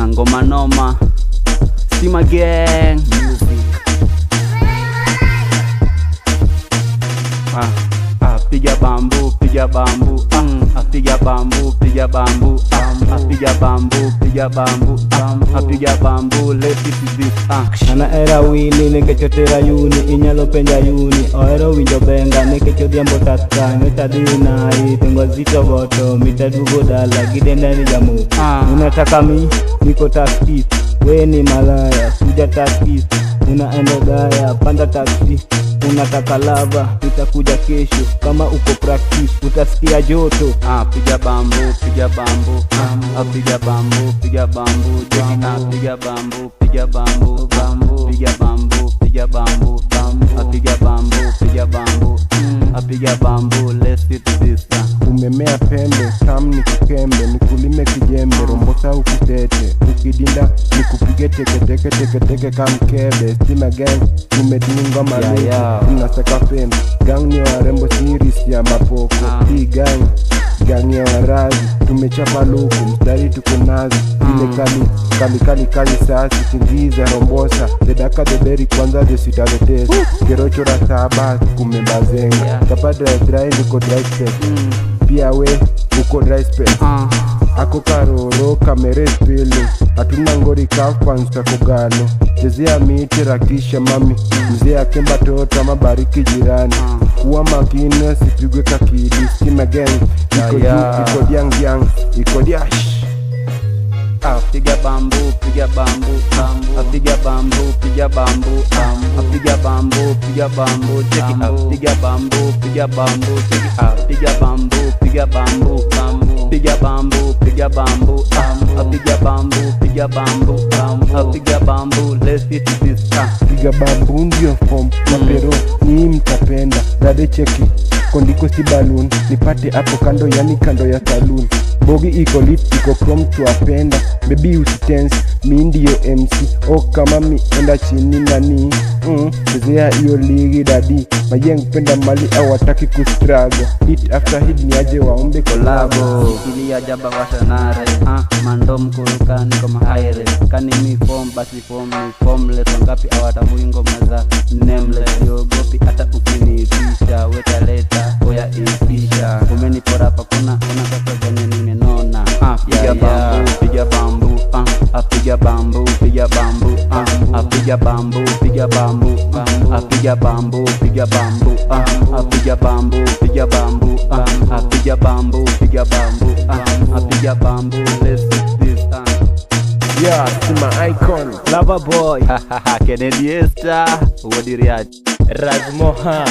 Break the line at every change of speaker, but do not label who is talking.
Ngoma noma, Stima Gang music. Piga bambu, piga bambu, piga bambu, piga bambu, piga bambu, piga bambu, piga bambu, let's do this.
Ana era wini nekechotera yuni, inyalo penja yuni, oero winjo benga nekechodhiambo taka, ngetadina itengo zito goto, mitadugo dala, gidenda ni jamu. Unataka mi, niko taskis, we ni malaya, kuja taskis, unaenda gaya, panda taksi. Unataka lava, itakuja kesho. Kama uko practice, utasikia joto.
Piga bambu, piga bambu, piga bambu, piga bambu, piga bambu, piga bambu, piga bambu, piga bambu, piga bambu, piga bambu, piga bambu, let's do this.
Umemea pembe, kam ni kukembe, nikulime kijembe, rombosa ukitete, ukidinda nikupige teke teke teke kamkebe. Stima Gang, umedunga malaya, unasaka fame. Gang ni warembo series ya mapoko. Hii gang ya warazi, tumechapa luku, mstari tukunazi. Ile kali sasi, tingiza rombosa, dedaka deberi kwanza desitaletesi. Kerocho rasaba, kumebazenga, kapadra dry niko dry step. Pia we, uko dry space. Ako karoro, kamere spilling. Hatuna ngori kafansta kugalo. Chezea miti rakisha mami, mzee akemba tota mabariki jirani. Kuwa makine sipigwe kakidi. Stima Gang, iko diang, iko diash.
Piga bambu, piga bambu, piga bambu, piga bambu, piga bambu, piga bambu, check it out. Piga bambu, piga bambu, check it out. Piga bambu, piga bambu, piga bambu, piga bambu, piga bambu, piga bambu, piga bambu, let's get this.
Piga bambu ndio form, mapero ni mtapenda. Dade cheki, kondiko si balloon, nipate hapo kando, yani kando ya saloon. Bogi iko lit, iko chrome tuwapenda. Baby usitense, mi ndiyo MC. Kama mi enda chini nani chezea iyo ligi dadi. Mayeng penda mali awataki kustrago. Hit after hit ni aje waombe kolabo.
Ikilia jaba washanare, mandom kurukani kama haire. Kani mi form, basi form ni formless. Wangapi awatambui ngoma za nameless. Yogopi hata ukinibisha, weka leta, oya ipisha. Umenipora pakuna, unakasa kwenye nimenona. Piga bambu, piga bambu, piga bambu, piga bambu, piga bambu, piga bambu, piga bambu, piga bambu, piga bambu, piga bambu, piga bambu, piga bambu, piga bambu, let's do this.
Yeah, Stima icon,
Lover boy, Kennedy Esther, Wodiriat,
Razmoha.